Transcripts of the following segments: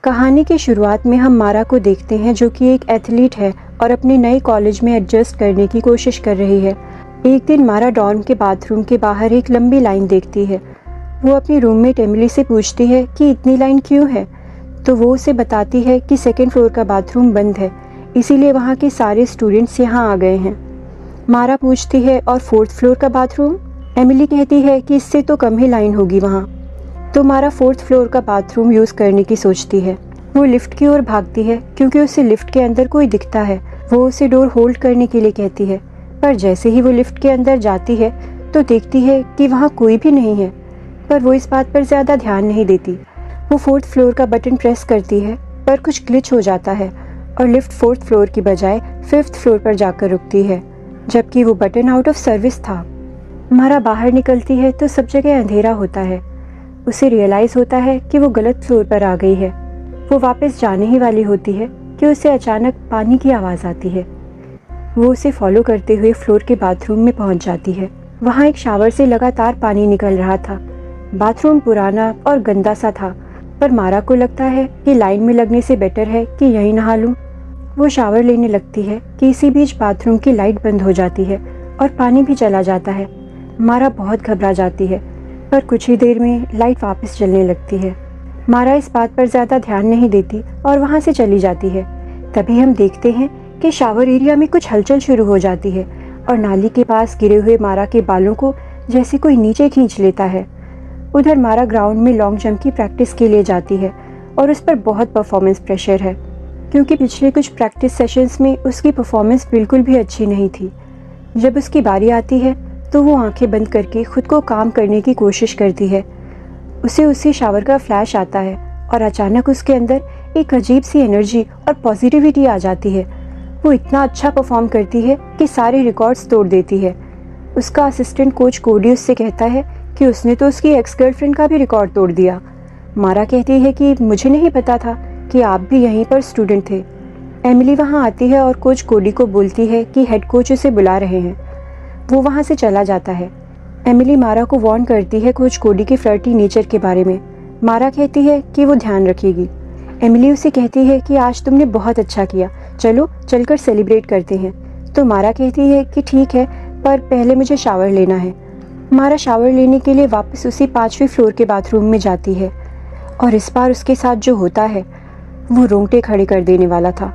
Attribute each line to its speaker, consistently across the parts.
Speaker 1: कहानी की शुरुआत में हम मारा को देखते हैं जो कि एक एथलीट है और अपने नए कॉलेज में एडजस्ट करने की कोशिश कर रही है। एक दिन मारा डॉर्म के बाथरूम के बाहर एक लंबी लाइन देखती है। वो अपनी रूममेट एमिली से पूछती है कि इतनी लाइन क्यों है, तो वो उसे बताती है कि सेकेंड फ्लोर का बाथरूम बंद है, इसीलिए वहाँ के सारे स्टूडेंट्स यहाँ आ गए हैं। मारा पूछती है और फोर्थ फ्लोर का बाथरूम? एमिली कहती है कि इससे तो कम ही लाइन होगी वहाँ। तो मारा फोर्थ फ्लोर का बाथरूम यूज़ करने की सोचती है। वो लिफ्ट की ओर भागती है क्योंकि उसे लिफ्ट के अंदर कोई दिखता है। वो उसे डोर होल्ड करने के लिए कहती है, पर जैसे ही वो लिफ्ट के अंदर जाती है तो देखती है कि वहाँ कोई भी नहीं है, पर वो इस बात पर ज़्यादा ध्यान नहीं देती। वो फोर्थ फ्लोर का बटन प्रेस करती है पर कुछ ग्लिच हो जाता है और लिफ्ट फोर्थ फ्लोर की बजाय फिफ्थ फ्लोर पर जाकर रुकती है, जबकि वो बटन आउट ऑफ सर्विस था। मारा बाहर निकलती है तो सब जगह अंधेरा होता है। उसे रियलाइज़ होता है कि वो गलत फ्लोर पर आ गई है। वो वापस जाने ही वाली होती है कि उसे अचानक पानी की आवाज़ आती है। वो उसे फॉलो करते हुए फ्लोर के बाथरूम में पहुंच जाती है। वहाँ एक शावर से लगातार पानी निकल रहा था। बाथरूम पुराना और गंदा सा था, पर मारा को लगता है कि लाइन में लगने से बेटर है कि यहीं नहा लूँ। वो शावर लेने लगती है कि इसी बीच बाथरूम की लाइट बंद हो जाती है और पानी भी चला जाता है। मारा बहुत घबरा जाती है, पर कुछ ही देर में लाइट वापस जलने लगती है। मारा इस बात पर ज़्यादा ध्यान नहीं देती और वहाँ से चली जाती है। तभी हम देखते हैं कि शावर एरिया में कुछ हलचल शुरू हो जाती है और नाली के पास गिरे हुए मारा के बालों को जैसे कोई नीचे खींच लेता है। उधर मारा ग्राउंड में लॉन्ग जंप की प्रैक्टिस के लिए जाती है और उस पर बहुत परफॉर्मेंस प्रेशर है, क्योंकि पिछले कुछ प्रैक्टिस सेशंस में उसकी परफॉर्मेंस बिल्कुल भी अच्छी नहीं थी। जब उसकी बारी आती है तो वो आंखें बंद करके खुद को काम करने की कोशिश करती है। उसे शावर का फ्लैश आता है और अचानक उसके अंदर एक अजीब सी एनर्जी और पॉजिटिविटी आ जाती है। वो इतना अच्छा परफॉर्म करती है कि सारे रिकॉर्ड्स तोड़ देती है। उसका असिस्टेंट कोच कोडी उससे कहता है कि उसने तो उसकी एक्स गर्लफ्रेंड का भी रिकॉर्ड तोड़ दिया। मारा कहती है कि मुझे नहीं पता था कि आप भी यहीं पर स्टूडेंट थे। एमिली वहाँ आती है और कोच कोडी को बोलती है कि हेड कोच उसे बुला रहे हैं। वो वहाँ से चला जाता है। एमिली मारा को वार्न करती है कोच कोडी के फ्लर्टी नेचर के बारे में। मारा कहती है कि वो ध्यान रखेगी। एमिली उसे कहती है कि आज तुमने बहुत अच्छा किया, चलो चलकर सेलिब्रेट करते हैं। तो मारा कहती है कि ठीक है, पर पहले मुझे शावर लेना है। मारा शावर लेने के लिए वापस उसी 5वें फ्लोर के बाथरूम में जाती है और इस बार उसके साथ जो होता है वो रोंगटे खड़े कर देने वाला था।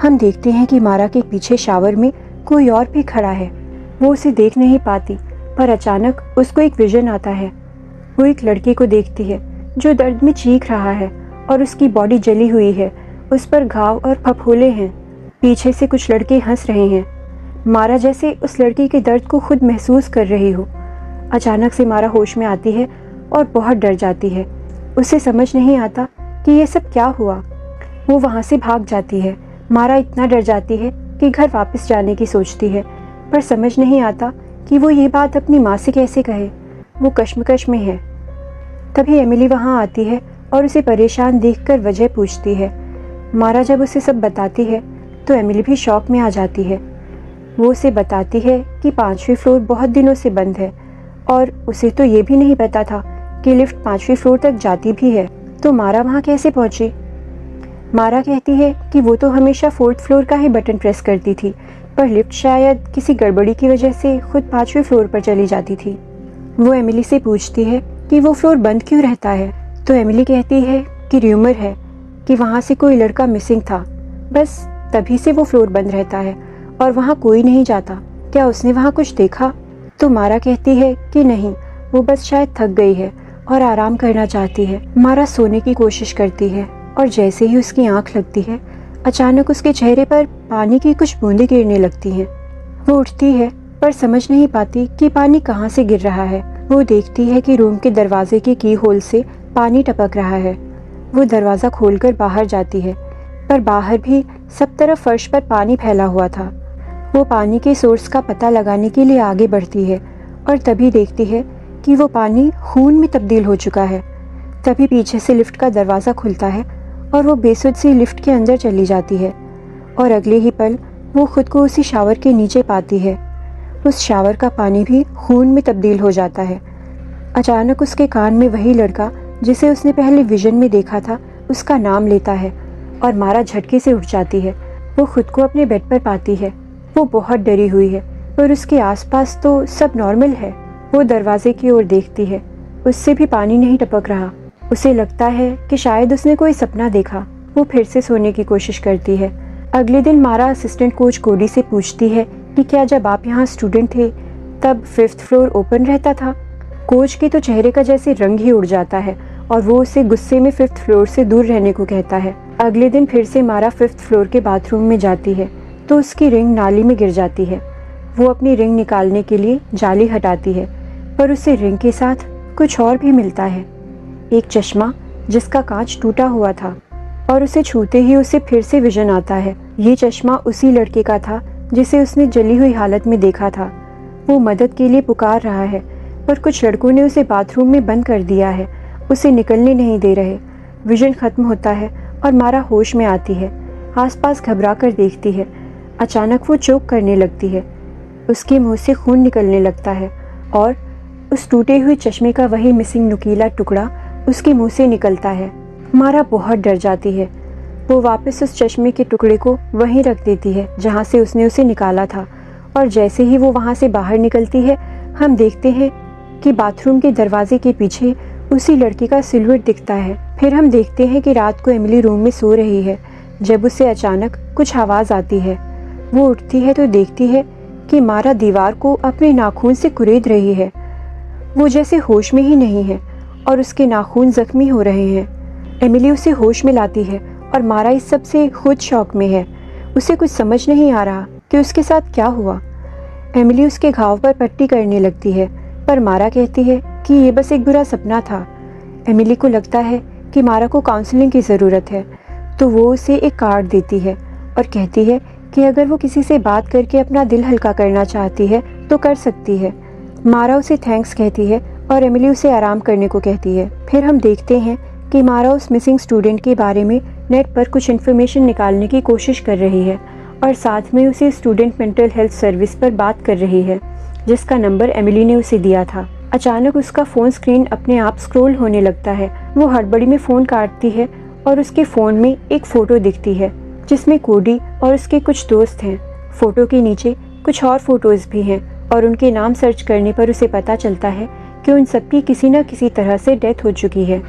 Speaker 1: हम देखते हैं कि मारा के पीछे शावर में कोई और भी खड़ा है। वो उसे देख नहीं पाती, पर अचानक उसको एक विजन आता है। वो एक लड़के को देखती है जो दर्द में चीख रहा है और उसकी बॉडी जली हुई है, उस पर घाव और फफोले हैं। पीछे से कुछ लड़के हंस रहे हैं। मारा जैसे उस लड़की के दर्द को खुद महसूस कर रही हो। अचानक से मारा होश में आती है और बहुत डर जाती है। उसे समझ नहीं आता कि ये सब क्या हुआ। वो वहाँ से भाग जाती है। मारा इतना डर जाती है कि घर वापस जाने की सोचती है, पर समझ नहीं आता कि वो ये बात अपनी माँ से कैसे कहे। वो कश्मकश में है। तभी एमिली वहाँ आती है और उसे परेशान देखकर वजह पूछती है। मारा जब उसे सब बताती है तो एमिली भी शॉक में आ जाती है। वो उसे बताती है कि 5वीं फ्लोर बहुत दिनों से बंद है और उसे तो ये भी नहीं पता था कि लिफ्ट 5वीं फ्लोर तक जाती भी है। तो मारा वहाँ कैसे पहुँची? मारा कहती है कि वो तो हमेशा 4th फ्लोर का ही बटन प्रेस करती थी, पर लिफ्ट शायद किसी गड़बड़ी की वजह से खुद 5वें फ्लोर पर चली जाती थी। वो एमिली से पूछती है कि वो फ्लोर बंद क्यों रहता है, तो एमिली कहती है कि र्यूमर है कि वहाँ से कोई लड़का मिसिंग था, बस तभी से वो फ्लोर बंद रहता है और वहाँ कोई नहीं जाता। क्या उसने वहाँ कुछ देखा? तो मारा कहती है कि नहीं, वो बस शायद थक गई है और आराम करना चाहती है। मारा सोने की कोशिश करती है और जैसे ही उसकी आँख लगती है अचानक उसके चेहरे पर पानी की कुछ बूंदें गिरने लगती हैं। वो उठती है पर समझ नहीं पाती कि पानी कहाँ से गिर रहा है। वो देखती है कि रूम के दरवाजे के की होल से पानी टपक रहा है। वो दरवाज़ा खोलकर बाहर जाती है, पर बाहर भी सब तरफ फर्श पर पानी फैला हुआ था। वो पानी के सोर्स का पता लगाने के लिए आगे बढ़ती है और तभी देखती है कि वो पानी खून में तब्दील हो चुका है। तभी पीछे से लिफ्ट का दरवाज़ा खुलता है और वो बेसुध सी लिफ्ट के अंदर चली जाती है और अगले ही पल वो खुद को उसी शावर के नीचे पाती है। उस शावर का पानी भी खून में तब्दील हो जाता है। अचानक उसके कान में वही लड़का जिसे उसने पहले विजन में देखा था उसका नाम लेता है और मारा झटके से उठ जाती है। वो खुद को अपने बेड पर पाती है। वो बहुत डरी हुई है, पर उसके आसपास तो सब नॉर्मल है। वो दरवाजे की ओर देखती है, उससे भी पानी नहीं टपक रहा। उसे लगता है कि शायद उसने कोई सपना देखा। वो फिर से सोने की कोशिश करती है। अगले दिन मारा असिस्टेंट कोच कोडी से पूछती है कि क्या जब आप यहाँ स्टूडेंट थे तब 5th फ्लोर ओपन रहता था? कोच के तो चेहरे का जैसे रंग ही उड़ जाता है और वो उसे गुस्से में 5th फ्लोर से दूर रहने को कहता है। अगले दिन फिर से मारा 5th फ्लोर के बाथरूम में जाती है तो उसकी रिंग नाली में गिर जाती है। वो अपनी रिंग निकालने के लिए जाली हटाती है, पर उसे रिंग के साथ कुछ और भी मिलता है, एक चश्मा जिसका कांच टूटा हुआ था, और उसे छूते ही उसे फिर से विजन आता है। ये चश्मा उसी लड़के का था जिसे उसने जली हुई हालत में देखा था। वो मदद के लिए पुकार रहा है, पर कुछ लड़कों ने उसे बाथरूम में बंद कर दिया है, उसे निकलने नहीं दे रहे। विजन खत्म होता है और मारा होश में आती है। आसपास घबरा कर देखती है। अचानक वो चोक करने लगती है। उसके मुंह से खून निकलने लगता है और उस टूटे हुए चश्मे का वही मिसिंग नुकीला टुकड़ा उसके मुंह से निकलता है। मारा बहुत डर जाती है। वो वापस उस चश्मे के टुकड़े को वहीं रख देती है जहाँ से उसने उसे निकाला था, और जैसे ही वो वहाँ से बाहर निकलती है, हम देखते हैं कि बाथरूम के दरवाजे के पीछे उसी लड़की का सिलुएट दिखता है। फिर हम देखते हैं कि रात को एमिली रूम में सो रही है जब उसे अचानक कुछ आवाज़ आती है। वो उठती है तो देखती है कि मारा दीवार को अपने नाखून से कुरेद रही है। वो जैसे होश में ही नहीं है और उसके नाखून जख्मी हो रहे हैं। एमिली उसे होश में लाती है और मारा इस सब से खुद शॉक में है। उसे कुछ समझ नहीं आ रहा कि उसके साथ क्या हुआ। एमिली उसके घाव पर पट्टी करने लगती है, पर मारा कहती है कि ये बस एक बुरा सपना था। एमिली को लगता है कि मारा को काउंसलिंग की ज़रूरत है, तो वो उसे एक कार्ड देती है और कहती है कि अगर वो किसी से बात करके अपना दिल हल्का करना चाहती है तो कर सकती है। मारा उसे थैंक्स कहती है और एमिली उसे आराम करने को कहती है। फिर हम देखते हैं कि मारा उस मिसिंग स्टूडेंट के बारे में नेट पर कुछ इन्फॉर्मेशन निकालने की कोशिश कर रही है और साथ में उसे स्टूडेंट मेंटल हेल्थ सर्विस पर बात कर रही है, जिसका नंबर एमिली ने उसे दिया था। अचानक उसका फ़ोन स्क्रीन अपने आप स्क्रॉल होने लगता है। वो हड़बड़ी में फ़ोन काटती है और उसके फ़ोन में एक फ़ोटो दिखती है जिसमें कोडी और उसके कुछ दोस्त हैं। फ़ोटो के नीचे कुछ और फोटोज़ भी हैं और उनके नाम सर्च करने पर उसे पता चलता है कि उन सबकी किसी न किसी तरह से डेथ हो चुकी है।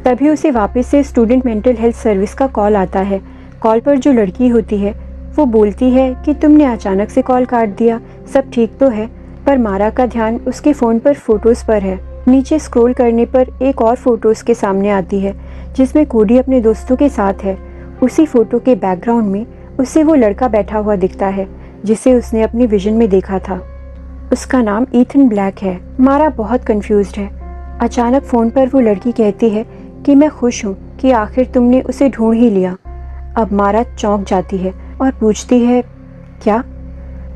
Speaker 1: तभी उसे वापस से स्टूडेंट मेंटल हेल्थ सर्विस का कॉल आता है। कॉल पर जो लड़की होती है वो बोलती है कि तुमने अचानक से कॉल काट दिया, सब ठीक तो है? पर मारा का ध्यान उसके फ़ोन पर फोटोज़ पर है। नीचे स्क्रॉल करने पर एक और फोटोज़ के सामने आती है जिसमें कोडी अपने दोस्तों के साथ है। उसी फोटो के बैकग्राउंड में उसे वो लड़का बैठा हुआ दिखता है जिसे उसने अपने विजन में देखा था। उसका नाम ईथन ब्लैक है। मारा बहुत कंफ्यूज्ड है। अचानक फ़ोन पर वो लड़की कहती है कि मैं खुश हूँ कि आखिर तुमने उसे ढूंढ ही लिया। अब मारा चौंक जाती है और पूछती है क्या?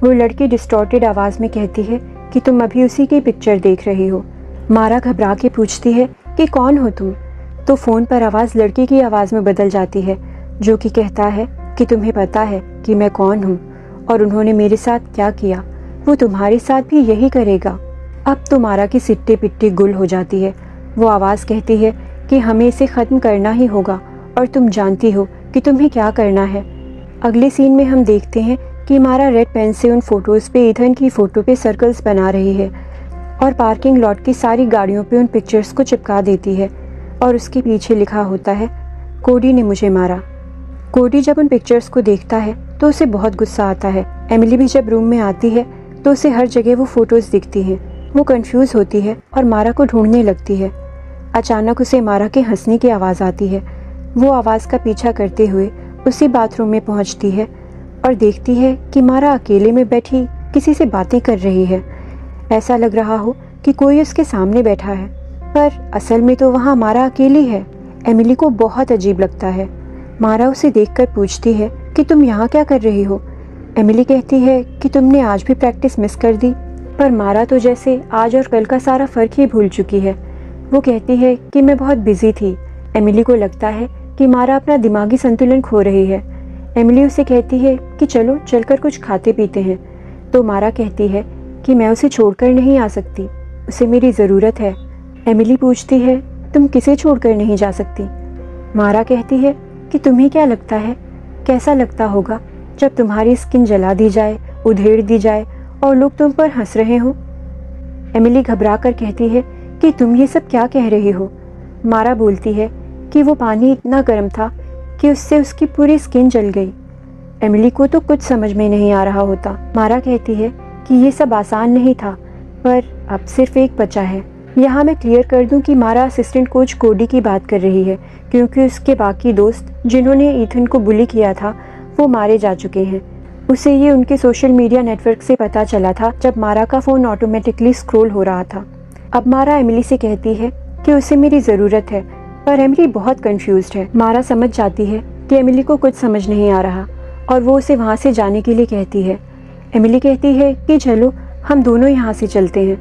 Speaker 1: वो लड़की डिस्टॉर्टेड आवाज़ में कहती है कि तुम अभी उसी की पिक्चर देख रही हो। मारा घबरा के पूछती है कि कौन हो तुम? तो फ़ोन पर आवाज़ लड़की की आवाज़ में बदल जाती है जो कि कहता है कि तुम्हें पता है कि मैं कौन हूँ और उन्होंने मेरे साथ क्या किया, वो तुम्हारे साथ भी यही करेगा। अब तो मारा की सिट्टे पिट्टी गुल हो जाती है। वो आवाज़ कहती है कि हमें इसे ख़त्म करना ही होगा और तुम जानती हो कि तुम्हें क्या करना है। अगले सीन में हम देखते हैं कि मारा रेड पेन से उन फोटोज़ पे ईथन की फ़ोटो पे सर्कल्स बना रही है और पार्किंग लॉट की सारी गाड़ियों पे उन पिक्चर्स को चिपका देती है और उसके पीछे लिखा होता है कोडी ने मुझे मारा। कोडी जब उन पिक्चर्स को देखता है तो उसे बहुत गुस्सा आता है। एमिली भी जब रूम में आती है तो उसे हर जगह वो फ़ोटोज़ दिखती हैं। वो कंफ्यूज होती है और मारा को ढूंढने लगती है। अचानक उसे मारा के हंसने की आवाज़ आती है। वो आवाज़ का पीछा करते हुए उसी बाथरूम में पहुंचती है और देखती है कि मारा अकेले में बैठी किसी से बातें कर रही है। ऐसा लग रहा हो कि कोई उसके सामने बैठा है, पर असल में तो वहाँ मारा अकेली है। एमिली को बहुत अजीब लगता है। मारा उसे देखकर पूछती है कि तुम यहाँ क्या कर रही हो? एमिली कहती है कि तुमने आज भी प्रैक्टिस मिस कर दी, पर मारा तो जैसे आज और कल का सारा फ़र्क ही भूल चुकी है। वो कहती है कि मैं बहुत बिजी थी। एमिली को लगता है कि मारा अपना दिमागी संतुलन खो रही है। एमिली उसे कहती है कि चलो चलकर कुछ खाते पीते हैं, तो मारा कहती है कि मैं उसे छोड़कर नहीं आ सकती, उसे मेरी ज़रूरत है। एमिली पूछती है तुम किसे छोड़कर नहीं जा सकती? मारा कहती है कि तुम्हें क्या लगता है, कैसा लगता होगा जब तुम्हारी स्किन जला दी जाए, उधेड़ दी जाए और लोग तुम पर हंस रहे हो। एमिली घबरा कर कहती है कि तुम ये सब क्या कह रही हो। मारा बोलती है कि वो पानी इतना गर्म था कि उससे उसकी पूरी स्किन जल गई। एमिली को तो कुछ समझ में नहीं आ रहा होता। मारा कहती है कि ये सब आसान नहीं था, पर अब सिर्फ एक बचा है। यहाँ मैं क्लियर कर दूं कि मारा असिस्टेंट कोच कोडी की बात कर रही है, क्योंकि उसके बाकी दोस्त जिन्होंने ईथन को बुली किया था वो मारे जा चुके हैं। उसे ये उनके सोशल मीडिया नेटवर्क से पता चला था जब मारा का फ़ोन ऑटोमेटिकली स्क्रॉल हो रहा था। अब मारा एमिली से कहती है कि उसे मेरी ज़रूरत है, पर एमिली बहुत कंफ्यूज्ड है। मारा समझ जाती है कि एमिली को कुछ समझ नहीं आ रहा और वो उसे वहाँ से जाने के लिए कहती है। एमिली कहती है कि चलो हम दोनों यहाँ से चलते हैं,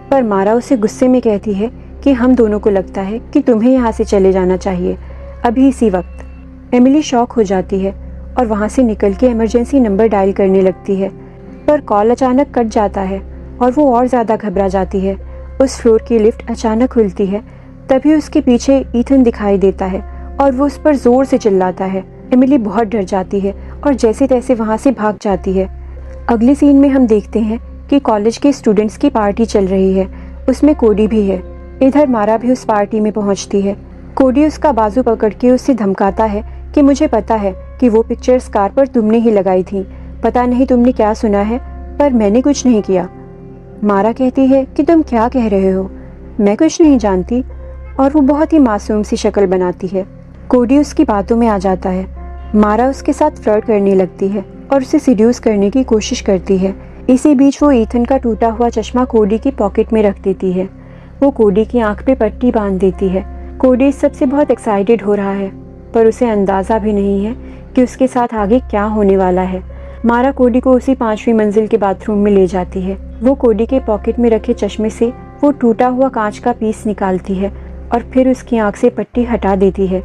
Speaker 1: पर मारा उसे गुस्से में कहती है कि हम दोनों को लगता है कि तुम्हें यहाँ से चले जाना चाहिए, अभी इसी वक्त। एमिली शॉक हो जाती है और वहाँ से निकल के इमरजेंसी नंबर डायल करने लगती है, पर कॉल अचानक कट जाता है और वो और ज़्यादा घबरा जाती है। उस फ्लोर की लिफ्ट अचानक खुलती है, तभी उसके पीछे ईथन दिखाई देता है और वो उस पर ज़ोर से चिल्लाता है। एमिली बहुत डर जाती है और जैसे तैसे वहाँ से भाग जाती है। अगले सीन में हम देखते हैं कि कॉलेज के स्टूडेंट्स की पार्टी चल रही है, उसमें कोडी भी है। इधर मारा भी उस पार्टी में पहुँचती है। कोडी उसका बाजू पकड़ के उससे धमकाता है कि मुझे पता है कि वो पिक्चर्स कार पर तुमने ही लगाई थी, पता नहीं तुमने क्या सुना है, पर मैंने कुछ नहीं किया। मारा कहती है कि तुम क्या कह रहे हो, मैं कुछ नहीं जानती, और वो बहुत ही मासूम सी शक्ल बनाती है। कोडी उसकी बातों में आ जाता है। मारा उसके साथ फ्लर्ट करने लगती है और उसे सिड्यूस करने की कोशिश करती है। इसी बीच वो ईथन का टूटा हुआ चश्मा कोडी की पॉकेट में रख देती है। वो कोडी की आंख पे पट्टी बांध देती है। कोडी इस सबसे बहुत एक्साइटेड हो रहा है, पर उसे अंदाज़ा भी नहीं है कि उसके साथ आगे क्या होने वाला है। मारा कोडी को उसी 5वीं मंजिल के बाथरूम में ले जाती है। वो कोडी के पॉकेट में रखे चश्मे से वो टूटा हुआ कांच का पीस निकालती है और फिर उसकी आंख से पट्टी हटा देती है।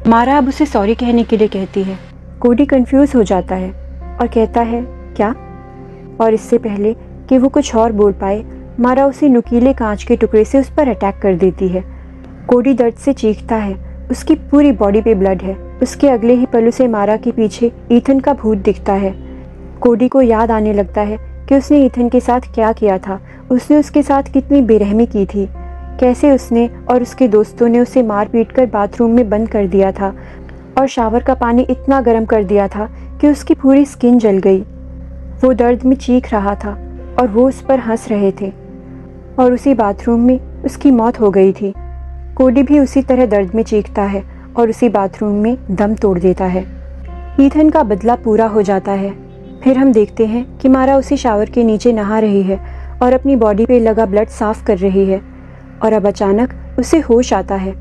Speaker 1: मारा अब उसे सॉरी कहने के लिए कहती है। कोडी कंफ्यूज हो जाता है और कहता है क्या, और इससे पहले कि वो कुछ और बोल पाए, मारा उसे नुकीले कांच के टुकड़े से उस पर अटैक कर देती है। कोडी दर्द से चीखता है, उसकी पूरी बॉडी पे ब्लड है। उसके अगले ही पल उसे मारा के पीछे ईथन का भूत दिखता है। कोडी को याद आने लगता है कि उसने ईथन के साथ क्या किया था, उसने उसके साथ कितनी बेरहमी की थी, कैसे उसने और उसके दोस्तों ने उसे मार पीट कर बाथरूम में बंद कर दिया था और शावर का पानी इतना गर्म कर दिया था कि उसकी पूरी स्किन जल गई। वो दर्द में चीख रहा था और वो उस पर हंस रहे थे, और उसी बाथरूम में उसकी मौत हो गई थी। कोडी भी उसी तरह दर्द में चीखता है और उसी बाथरूम में दम तोड़ देता है। ईथन का बदला पूरा हो जाता है। फिर हम देखते हैं कि मारा उसी शावर के नीचे नहा रही है और अपनी बॉडी पे लगा ब्लड साफ कर रही है, और अब अचानक उसे होश आता है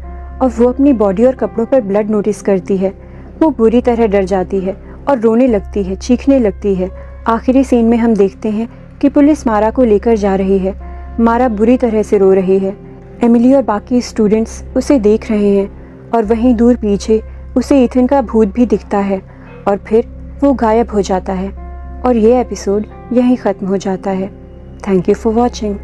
Speaker 1: और वो अपनी बॉडी और कपड़ों पर ब्लड नोटिस करती है। वो बुरी तरह डर जाती है और रोने लगती है, चीखने लगती है। आखिरी सीन में हम देखते हैं कि पुलिस मारा को लेकर जा रही है। मारा बुरी तरह से रो रही है। एमिली और बाकी स्टूडेंट्स उसे देख रहे हैं और वहीं दूर पीछे उसे ईथन का भूत भी दिखता है, और फिर वो गायब हो जाता है और ये एपिसोड यहीं ख़त्म हो जाता है। Thank you for watching.